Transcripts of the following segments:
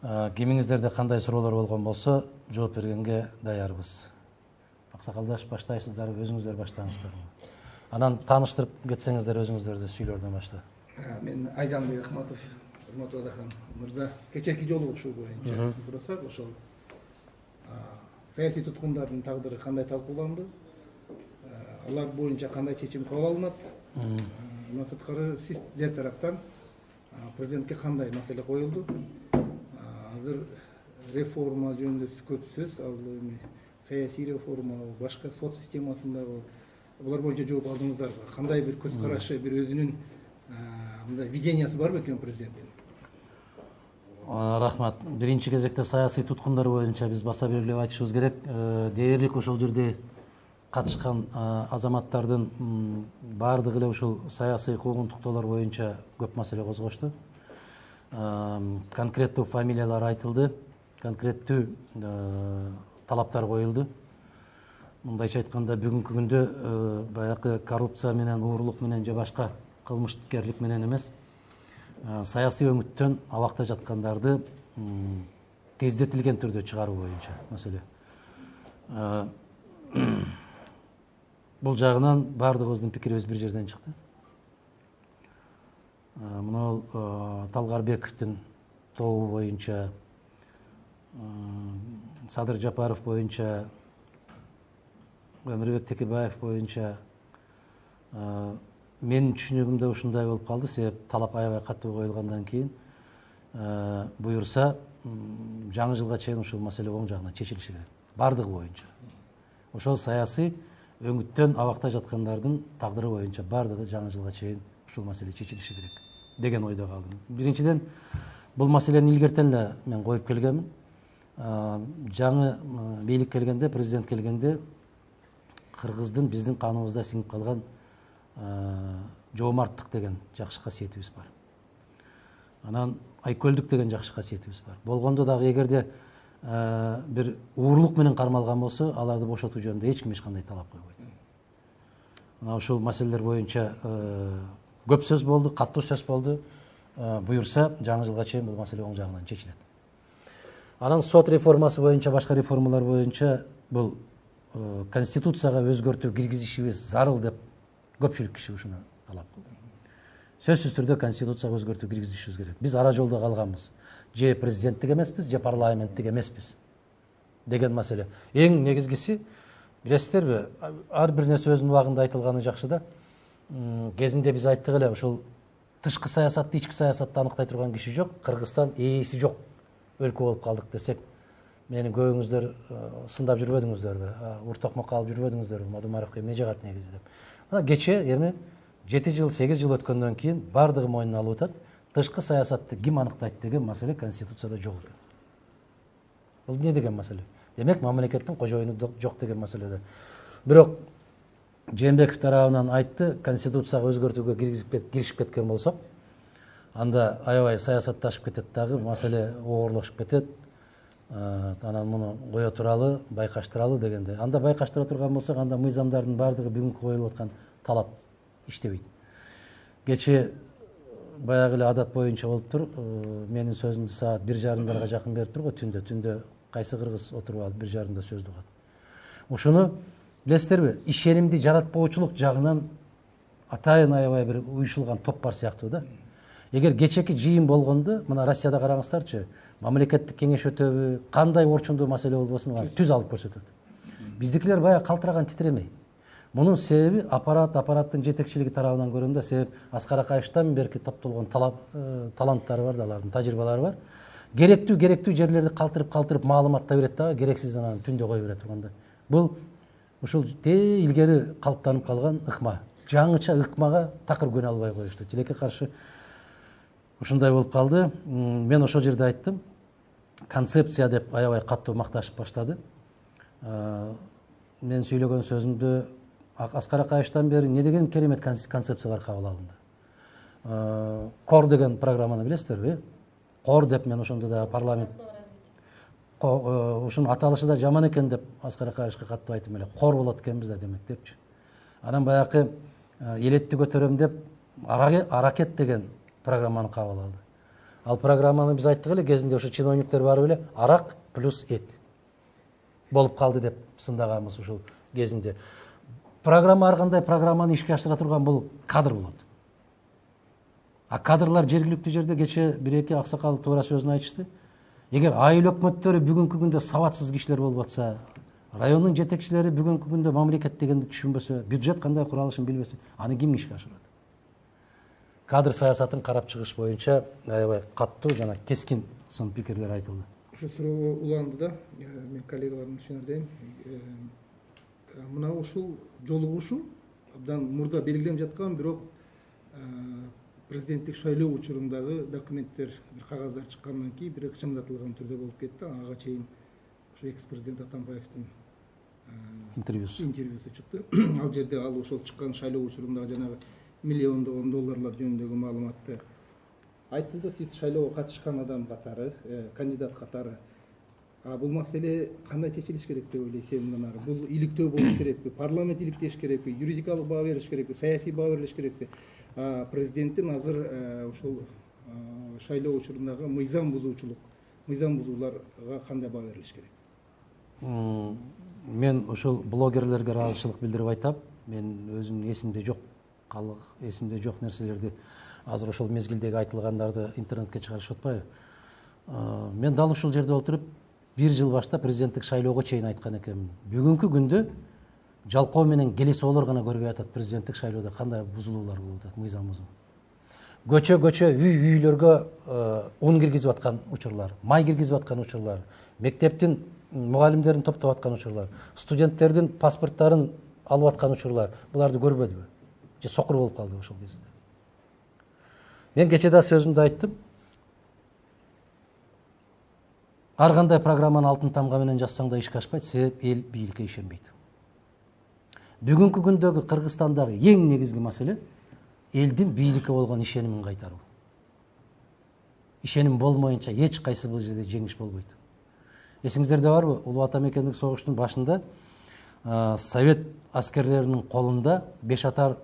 Кимиңиздерде кандай суроолор болгон болсо жооп бергенге даярбыз. Аксакалдаш, баштайсыздар, өзүңүздөр баштаңыздар. Анан тааныштырып кетсеңиздер өзүңүздөрдү сүйлөөрдөн башта. Мен Айданбек Ахматов, урматтуу Адахан мырза, кечээки жолугушуу боюнча сурасак, ошол саясий туткундардын тагдыры кандай талкууланды, алар боюнча кандай чечим кабыл алынат, мындан сырткары сиздер тараптан президентке кандай маселе коюлду, азыр реформа жөнүндө көп сөз, ал эми саясий реформа, башка сот системасындагы булар боюнча жооп алдыңыздарбы? Кандай бир көз карашы, бир өзүнүн мындай видениясы барбы экен президенттин? Рахмат. Биринчи кезекте саясий туткундар боюнча биз баса белгилеп айтышыбыз керек. Дээрлик ошол жерде катышкан азаматтардын баардыгы эле ушул саясий куугунтуктоолор боюнча көп маселе козгошту. Конкреттүү фамилиялар айтылды, конкреттүү талаптар коюлду. Мындайча айтканда бүгүнкү күндө баягы коррупция менен, уурулук менен же башка кылмышкерлик менен эмес, саясий өңүттөн абакта жаткандарды тездетилген түрдө чыгаруу боюнча маселе. Бул жагынан баардыгыбыздын пикирибиз бир жерден чыкты. Мына Талгарбековдун тобу боюнча, Садыр Жапаров боюнча, Өмүрбек Текебаев боюнча менин түшүнүгүмдө ушундай болуп калды. Себеп талап аябай катуу коюлгандан кийин буюрса жаңы жылга чейин ушул маселе оң жагынан чечилиши керек. Бардыгы боюнча. Ошол саясий өңүттөн абакта жаткандардын тагдыры боюнча бардыгы жаңы жылга чейин ушул маселе чечилиши керек деген ойдо калдым. Биринчиден, бул маселени илгертен эле мен коюп келгенмин. Жаңы бийлик келгенде, президент келгенде кыргыздын биздин каныбызда сиңип калган жоомарттык деген жакшы касиетибиз бар. Анан айкөлдүк деген жакшы касиетибиз бар. Болгондо дагы эгерде бир уурулук менен кармалган болсо, аларды бошотуу жөнүндө эч ким эч кандай талап койбойт. Мына ушул маселелер боюнча көп сөз болду, катуу сөз болду. Буюрса жаңы жылга чейин бул маселе оң жагынан чечилет. Анан сот реформасы боюнча, башка реформалар боюнча бул конституцияга өзгөртүү киргизишибиз зарыл деп көпчүлүк киши ушуну талап кылды. Сөзсүз түрдө конституцияга өзгөртүү киргизишибиз керек. Биз ара жолдо калганбыз. Же президенттик эмеспиз, же парламенттик эмеспиз деген маселе. Эң негизгиси, билесиздерби, ар бир нерсе өзүнүн убагында айтылганы жакшы да. Кезинде биз айттык эле, ушул тышкы саясатты, ички саясатты аныктай турган киши жок, Кыргызстан ээси жок өлкө болуп калдык десек, мени көбүңүздөр сындап жүрбөдүңүздөрбү, уртокмокко алып жүрбөдүңүздөрбү, Мадумаровго эмне жагат негизи деп. Мына кече эми 7 жыл, 8 жыл өткөндөн кийин бардыгы мойнуна алып атат. Тышкы саясатты ким аныктайт деген маселе конституцияда жок экен. Бул эмне деген маселе? Демек, мамлекеттин кожоюну жок деген маселеде. Бирок Жээнбеков тарабынан айтты, конституцияга өзгөртүүгө киришип кеткен болсок, анда аябай саясатташып кетет дагы, маселе оорлошуп кетет. Анан муну кое туралы, байкаштыралы дегенде. Анда байкаштыра турган болсок, анда мыйзамдардын бардыгы бүгүнкү коюлуп аткан талап иштебейт. Кече баягы эле адат боюнча болуптур. Менин сөзүмдү саат 1:30 жакын берип турго түндө кайсы кыргыз отуруп алып 1:30 сөздү угат. Ушуну билесиздерби, ишенимди жаратпоочулук жагынан атайын аябай бир уюшулган топ бар сыяктуу да. Эгер кечеки жыйын болгондо, мына Россияда караңыздарчы, мамлекеттик кеңеш өтөбү, кандай орчундуу маселе болбосун түз алып көрсөтөт. Биздикилер баягы калтыраган, титиремей. Мунун себеби аппараттын жетекчилиги тарабынан көрөм да, себеп Аскар Акаевичтен берки топтолгон таланттары бар да, алардын тажрыйбалары бар. Керектүү жерлерди калтырып маалыматтай берет дагы, керексиз анан түндө кое берет турганда. Бул ушул илгери калыптанып калган ыкма. Жаңыча ыкмага такыр көнө албай коюшту. Тилекке каршы ушундай болуп калды. Мен ошол жерде айттым, концепция деп аябай катуу макташып баштады. Мен сүйлөгөн сөзүмдө Аскар Акаевичтен бери не деген керемет концепциялар кабыл алынды. Кор деген программаны билесиздерби? Кор деп мен ошондо да парламент ушунун аталышы да жаман экен деп Аскар Акаевичке каттуу айттым эле. Кор болот экенбиз да демек депчи. Анан баягы элетти көтөрөм деп аракет деген программаны кабыл алды. Ал программаны биз айттык эле кезинде ошо чиновниктер барып эле арак плюс эт болуп калды деп сындаганбыз ушул кезинде. Программа ар кандай программаны ишке ашыра турган бул кадр болот. А кадрлар жергиликтүү жерде кече бир эки аксакал туура сөзүн айтышты. Эгер айыл өкмөттөрү бүгүнкү күндө сабатсыз кишилер болуп атса, райондун жетекчилери бүгүнкү күндө мамлекет дегенди түшүнбөсө, бюджет кандай куралышын билбесе, аны ким ишке ашырат? Кадр саясатын карап чыгыш боюнча аябай каттуу жана кескин сын пикирлер айтылды. Ушу суроо уланды да, мен коллегаларымды түшүнөрдөйм. Мына ушул жолугушуу абдан мурда белгиленип жаткан, бирок президенттик шайлоо учурундагы документтер, бир кагаздар чыккандан кийин бир ыкчамдатылган түрдө болуп кетти. Ага чейин ушу экс-президент Атамбаевдин интервьюсу чыкты. Ал жерде ал ошол чыккан шайлоо учурундагы жанагы миллиондогон долларлар жөнүндөгү маалыматты айтылды. Сиз шайлоого катышкан адам катары, кандидат катары. Бул маселе кандай чечилиш керек деп ойлойсуз мындан ары? Бул иликтөө болуш керекпи? Парламент иликтеш керекпи? Юридикалык баа бериш керекпи? Саясий баа берилиш керекпи? Президенттин азыр ошол шайлоо учурундагы мыйзам бузууларга кандай баа берилиш керек? Мен ошол блогерлерге ыраазычылык билдирип айтам. Мен өзүм эсимде жок, эсимде жок нерселерди азыр ошол мезгилдеги айтылгандарды интернетке чыгарышып атпайбы? Мен дал ушул жерде отуруп бир жыл баштап президенттик шайлоого чейин айткан экенмин. Бүгүнкү күндө жалкоо менен келесоолор гана көрбөй атат президенттик шайлоодо кандай бузулуулар болуп атат, мыйзам бузуу. Көчө үйлөргө ун киргизип аткан учурлар, май киргизип аткан учурлар, мектептин мугалимдерин топтоп аткан учурлар, студенттердин паспорттарын алып аткан учурлар, буларды көрбөдүбү? Же сокур болуп калды ошол кезде? Мен кече да сөзүмдө айттым. Ар кандай программаны алтын тамга менен жазсаң да ишке ашпайт, себеп эл бийликке ишенбейт. Бүгүнкү күндөгү Кыргызстандагы эң негизги маселе элдин бийликке болгон ишенимин кайтаруу. Ишеним болмоюнча эч кайсы бул жерде жеңиш болбойт. Эсиңиздерде барбы? Улуу Ата Мекендик согуштун башында совет аскерлеринин колунда беш атар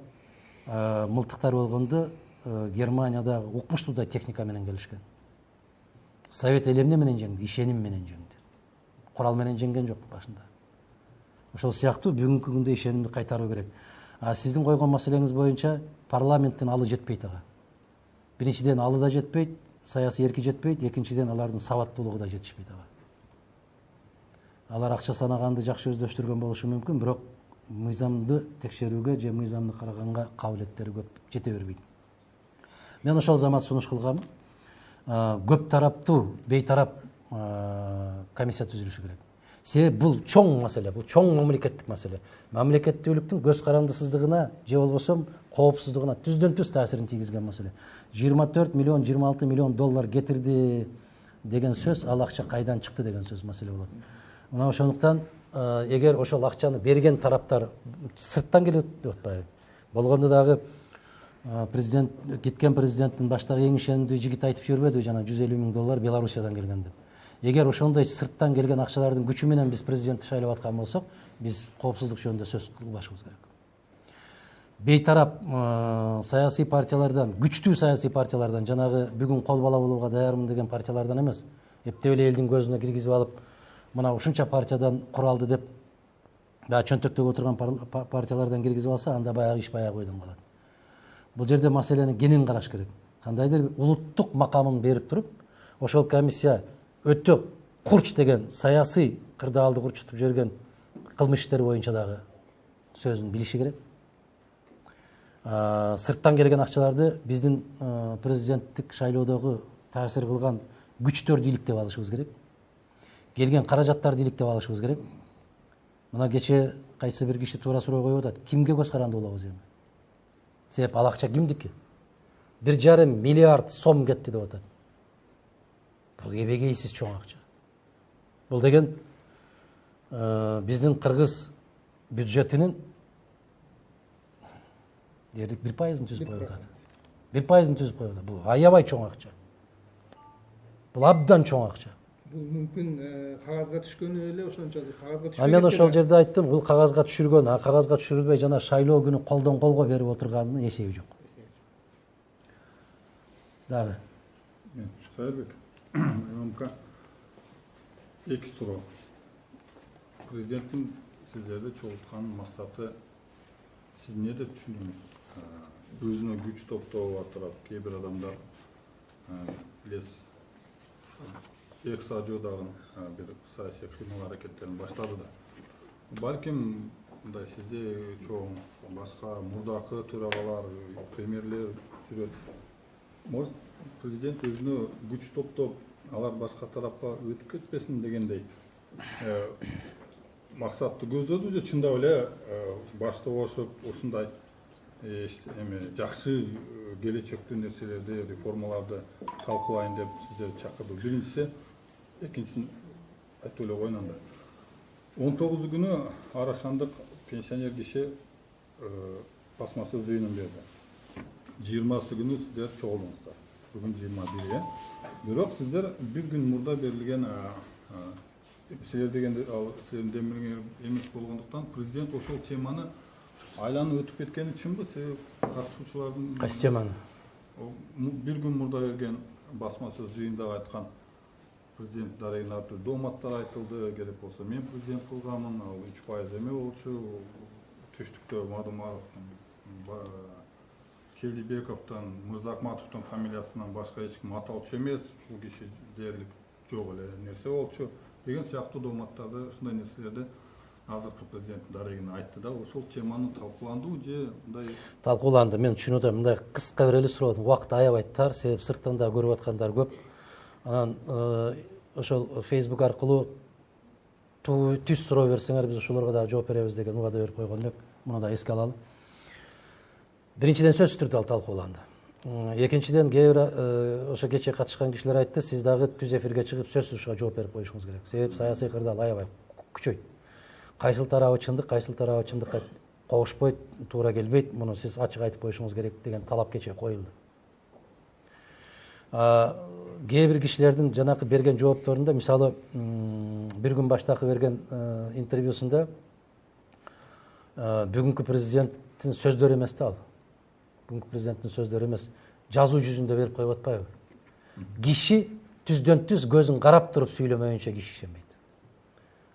мылтыктар болгондо Германиядагы укмуштуудай техника менен келишкен. Совет эл эмне менен жеңди? Ишеним менен жеңди. Курал менен жеңген жок башында. Ошол сыяктуу бүгүнкү күндө ишенимди кайтаруу керек. Сиздин койгон маселеңиз боюнча парламенттин алы жетпейт ага. Биринчиден алы да жетпейт, саясий эрки жетпейт, экинчиден алардын сабаттуулугу да жетишпейт ага. Алар акча санаганды жакшы өздөштүргөн болушу мүмкүн, бирок мыйзамды текшерүүгө же мыйзамды караганга кабилеттери көп жете бербейт. Мен ошол замат сунуш кылгам. Көп тараптуу, бейтарап комиссия түзүлүшү керек. Себеби бул чоң маселе, бул чоң мамлекеттик маселе. Мамлекеттүүлүктүн көз карандысыздыгына же болбосо коопсуздугуна түздөн түз таасирин тийгизген маселе. 24 миллион, 26 миллион доллар кетирди деген сөз, ал акча кайдан чыкты деген сөз маселе болот. Мына ошондуктан эгер ошол акчаны берген тараптар сырттан келет деп атпайбы? Болгондо дагы президент, кеткен президенттин баштагы эң ишенимдүү жигит айтып жүрбөдү, жана 150 000 доллар Белоруссиядан келген деп. Эгер ошондой сырттан келген акчалардын күчү менен биз президентти шайлап аткан болсок, биз коопсуздук жөнүндө сөз кылбашыбыз керек. Бейтарап саясий партиялардан, күчтүү саясий партиялардан, жанагы бүгүн кол бала болууга даярмын деген партиялардан эмес, эптеп эле элдин көзүнө киргизип алып, мына ушунча партиядан куралды деп чөнтөктөгө отурган партиялардан киргизип алса, анда баягы иш баягы бойдон калат. Бул жерде маселени кенен караш керек. Кандайдыр улуттук макамын берип туруп, ошол комиссия өтө курч деген саясий кырдаалды курчутуп жүргөн кылмыш иштери боюнча дагы сөзүн билиши керек. Сырттан келген акчаларды биздин президенттик шайлоодогу таасир кылган күчтөрдү иликтеп алышыбыз керек. Келген каражаттарды иликтеп алышыбыз керек. Мына кече кайсы бир киши туура суроо коюп атат. Кимге көз каранды болобуз эми? Себеп ал акча кимдики? 1,5 миллиард сом кетти деп атат. Бул эбегейсиз чоң акча. Бул деген биздин кыргыз бюджетинин дерлик 1% түзүп коюп атат. 1% түзүп коюп атат. Бул аябай чоң акча. Бул абдан чоң акча. Бул мүмкүн кагазга түшкөнү эле ошончолук кагазга түшпөй. Мен ошол жерде айттым, бул кагазга түшүргөн, кагазга түшүрүлбөй жана шайлоо күнү колдон колго берип отурганынын эсеби жок. Дагы. Сайырбек, ММК эки суроо. Президенттин сиздерди чогулткан максаты сиз эмне деп түшүндүңүз? Өзүнө күч топтоо атырап, кээ бир адамдар билесиз, экс-ажодагы бир саясий кыймыл аракеттерин баштады да. Балким мындай сизде чоң башка мурдакы төрагалар, премьерлер жүрөт. Может, президент өзүнө күч топтоп, алар башка тарапка өтүп кетпесин дегендей максатты көздөдү же чындап эле башты кошуп ушундай жакшы келечектүү нерселерди, реформаларды талкуулайын деп сиздерди чакырды. Биринчиси, экинчисин айтып эле коеюн анда. 19 күнү Арашандык пенсионер киши басмасы жыйынын берди. 20 күнү сиздер чогулдуңуздар. Бүгүн 21, бирок сиздер бир күн мурда берилген силер дегенде силердин демилгениңер эмес болгондуктан президент ошол теманы айланып өтүп кеткени чынбы? Себеп катышуучулардын Кайсы теманы? Бир күн мурда берген басмасыз жыйында айткан президент дарегин ар түрдүү дооматтар айтылды. Керек болсо мен президент кылганмын, ал 3% эме болчу. Түштүктө Мадумаровдун, Келдибековдун, Мырзакматовдун фамилиясынан башка эч ким аталчу эмес. Бул киши дээрлик жок эле нерсе болчу деген сыяктуу дооматтарды, ушундай нерселерди азыркы президенттин дарегин айтты да. Ошол теманы талкууланды же мындай? Талкууланды. Мен түшүнүп атам, мындай кыска бир эле суроодун убакыты аябайт тар, себеп сырттан да көрүп аткандар көп. Анан ошол Facebook аркылуу түз суроо берсеңер биз ошолорго дагы жооп беребиз деген убада берип койгон элек. Муну да эске алалы. Биринчиден сөзсүз түрдө ал талкууланды. Экинчиден кээ бир ошо кечээ катышкан кишилер айтты, сиз дагы түз эфирге чыгып сөзсүз ушуга жооп берип коюшуңуз керек. Себеп саясий кырдаал аябай күчөйт. Кайсыл тарабы чындык, кайсыл тарабы чындыкка когушпойт, туура келбейт. Муну сиз ачык айтып коюшуңуз керек деген талап кечээ коюлду. Кээ бир кишилердин жанакы берген жоопторунда, мисалы, бир күн баштакы берген интервьюсунда бүгүнкү президенттин сөздөрү эмес да ал. Бүгүнкү президенттин сөздөрү эмес, жазуу жүзүндө берип коюп атпайбы? Киши түздөн түз көзүн карап туруп сүйлөмөйүнчө киши ишенбейт.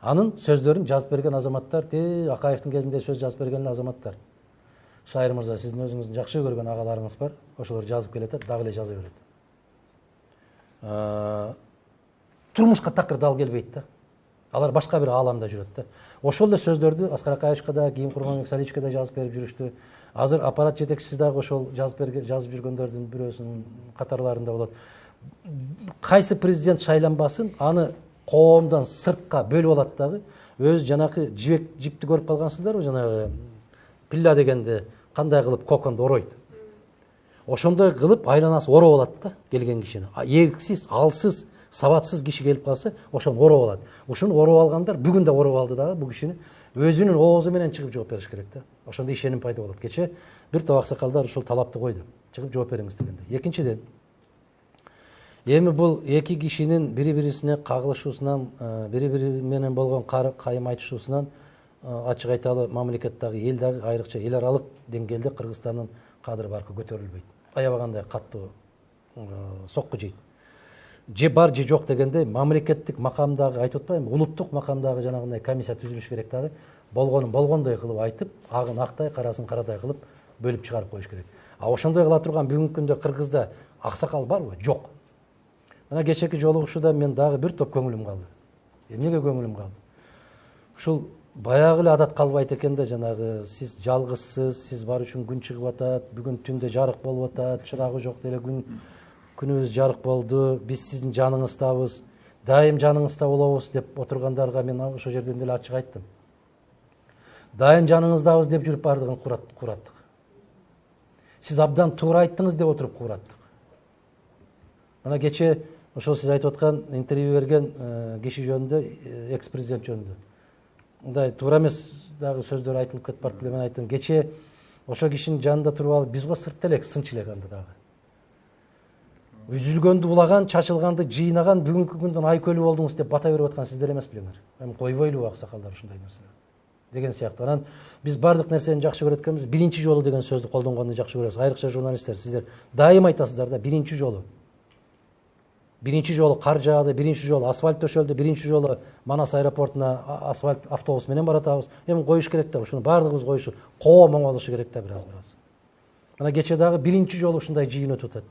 Анын сөздөрүн жазып берген азаматтар, Акаевдин кезинде сөз жазып берген азаматтар. Шайыр мырза, сиздин өзүңүздүн жакшы көргөн агаларыңыз бар, ошолор жазып келет, дагы эле жаза берет. Турмушка такыр дал келбейт да. Алар башка бир ааламда жүрөт да. Ошол эле сөздөрдү Аскар Акаевичке да, кийин Курманбек Саличке да жазып берип жүрүштү. Азыр аппарат жетекчиси дагы ошол жазып жүргөндөрдүн бирөөсүнүн катарларында болот. Кайсы президент шайланбасын, аны коомдон сыртка бөлүп алат дагы. Өз жанакы жипти көрүп калгансыздарбы, жанагы пилла дегенде кандай кылып коконду оройт. Ошондой кылып айланасы ороп алат да келген кишини. Эрксиз, алсыз, сабатсыз киши келип калса, ошону ороп алат. Ушуну ороп алгандар бүгүн да ороп алды дагы бул кишини. Өзүнүн оозу менен чыгып жооп бериш керек да. Ошондо ишеним пайда болот. Кече бир топ аксакалдар ушул талапты койду. Чыгып жооп бериңиз дегенде. Экинчиден, эми бул эки кишинин бири-бирисине кагылышуусунан, бири-бири менен болгон кайым айтышуусунан, ачык айталы, мамлекеттеги эл дагы айрыкча эл аралык деңгээлде Кыргызстандын кадыр баркы көтөрүлбөйт. Аябагандай каттуу сокку жейт. Же бар же жок дегенде мамлекеттик макамдагы айтып атпайбы, улуттук макамдагы жанагындай комиссия түзүлүш керек дагы. Болгонун болгондой кылып айтып, агын актай, карасын карадай кылып бөлүп чыгарып коюш керек. А ошондой кыла турган бүгүнкү күндө Кыргызда аксакал барбы? Жок. Мына кечээки жолугушууда мен дагы бир топ көңүлүм калды. Эмнеге көңүлүм калды? Ушул баягы эле адат калбайт экен да, жанагы сиз жалгызсыз, сиз бар үчүн күн чыгып атат, бүгүн түндө жарык болуп атат, чырагы жок деле күнүбүз жарык болду, биз сиздин жаныңыздабыз, дайым жаныңызда болобуз деп отургандарга мен ошол жерден деле ачык айттым. Дайым жаныңыздабыз деп жүрүп бардыгын кураттык. Сиз абдан туура айттыңыз деп отуруп кураттык. Мына кечээ ошол сиз айтып аткан интервью берген киши жөнүндө, экс-президент жөнүндө. Мындай туура эмес дагы сөздөр айтылып кетип барды эле. Мен айттым, кечээ ошол кишинин жанында туруп алып, биз го сыртта элек сынчы элек анда дагы. Үзүлгөндү булаган, чачылганды жыйнаган, бүгүнкү күндөн айкөлүү болдуңуз деп бата берип аткан сиздер эмес белеңер. Эми койбойлубу аксакалдар ушундай нерсе деген сыяктуу. Анан биз бардык нерсени жакшы көрөт экенбиз. Биринчи жолу деген сөздү колдонгонду жакшы көрөбүз. Айрыкча журналисттер, сиздер дайым айтасыздар да, биринчи жолу. биринчи жолу кар жаады, биринчи жолу асфальт төшөлдү, биринчи жолу Манас аэропортуна асфальт автобус менен баратабыз. Эми коюш керек да, ушуну баардыгыбыз коюшу, коом болушу керек да бир аз. Мына кече дагы биринчи жолу ушундай жыйын өтүп атат.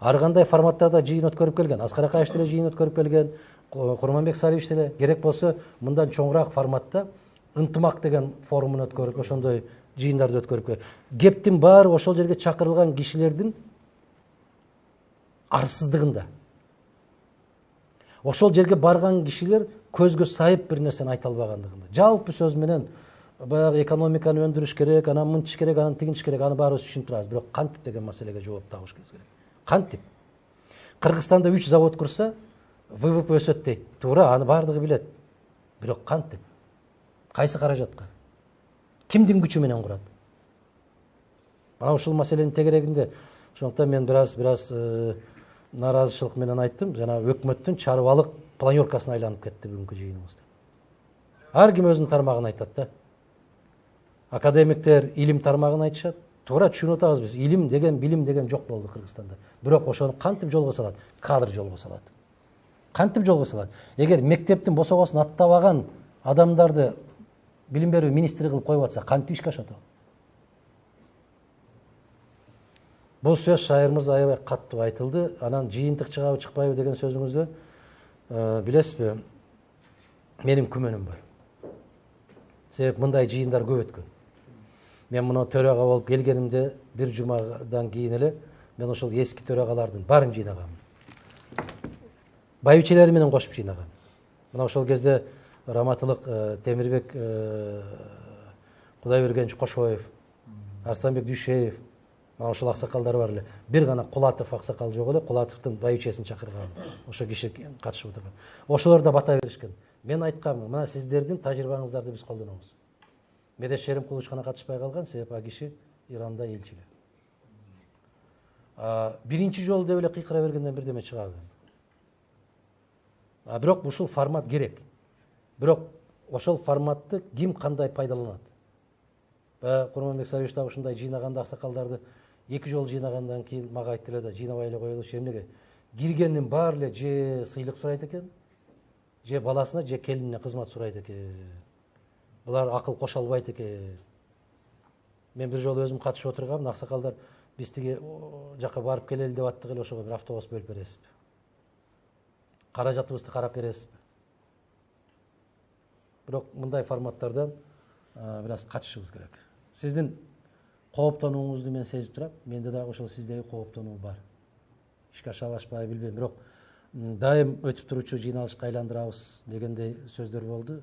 Ар кандай форматтарда жыйын өткөрүп келген. Аскар Акаевич деле жыйын өткөрүп келген, Курманбек Салиевич деле. Керек болсо мындан чоңураак форматта ынтымак деген форумун өткөрүп, ошондой жыйындарды өткөрүп келген. Кептин баары ошол жерге чакырылган кишилердин арсыздыгында. Ошол жерге барган кишилер көзгө сайып бир нерсени айта албагандыгында. Жалпы сөз менен баягы экономиканы өндүрүш керек, анан мынтиш керек, анан тигинтиш керек, аны баарыбыз түшүнүп турабыз. Бирок кантип деген маселеге жооп табыш керек. Кантип? Кыргызстанда 3 завод курса, ВВП өсөт дейт. Туура, аны баардыгы билет. Бирок кантип? Кайсы каражатка? Кимдин күчү менен курат? Мына ушул маселенин тегерегинде, ошондуктан мен бир аз нааразычылык менен айттым, жана өкмөттүн чарбалык планеркасына айланып кетти бүгүнкү жыйыныбызда. Ар ким өзүнүн тармагын айтат да. Академиктер илим тармагын айтышат. Туура түшүнүп атабыз биз. Илим деген, билим деген жок болду Кыргызстанда. Бирок ошону кантип жолго салат? Кадр жолго салат. Кантип жолго салат? Эгер мектептин босогосун аттабаган адамдарды билим берүү министри кылып коюп атса, кантип ишке ашат ал? Бул сөз Шайыр мырза аябай каттуу айтылды. Анан жыйынтык чыгабы, чыкпайбы деген сөзүңүздө билесизби? Менин күмөнүм бар. Себеп мындай жыйындар көп өткөн. Мен мына төрага болуп келгенимде бир жумадан кийин эле мен ошол эски төрагалардын баарын жыйнагам. Байбичелери менен кошуп жыйнагам. Мына ошол кезде Раматылык Темирбек Кудайбергенович Кошоев, Арстанбек Дүйшеев, мына ошол аксакалдар бар эле. Бир гана Кулатов аксакал жок эле, Кулатовдун байбичесин чакырган. Ошо киши катышып отурган. Ошолор да бата беришкен. Мен айткам, мына сиздердин тажрыйбаңыздарды биз колдонобуз. Медеш Шерим Кулучкана катышпай калган, себеп а киши Иранда элчиле. Биринчи жолу деп эле кыйкыра бергенден бирдеме чыгабы. Бирок ушул формат керек. Бирок ошол форматты ким кандай пайдаланат? Курманбек Салиевич да ушундай жыйнаганда аксакалдарды 2 жолу жыйнагандан кийин мага айтты эле да, жыйнабай эле коелучу, эмнеге? Киргендин баары эле же сыйлык сурайт экен, же баласына, же келинине кызмат сурайт экен. Булар акыл кошо албайт экен. Мен бир жолу өзүм катышып отургам, аксакалдар биз тиги жака барып келели деп аттык эле, ошого бир автобус бөлүп бересизби? Каражатыбызды карап бересизби? Бирок мындай форматтардан бир аз качышыбыз керек. Сиздин кооптонууңузду мен сезип турам. Менде дагы ошол сиздеги кооптонуу бар. Ишке аша алышпай билбейм, бирок дайым өтүп туручу жыйналышка айландырабыз дегендей сөздөр болду.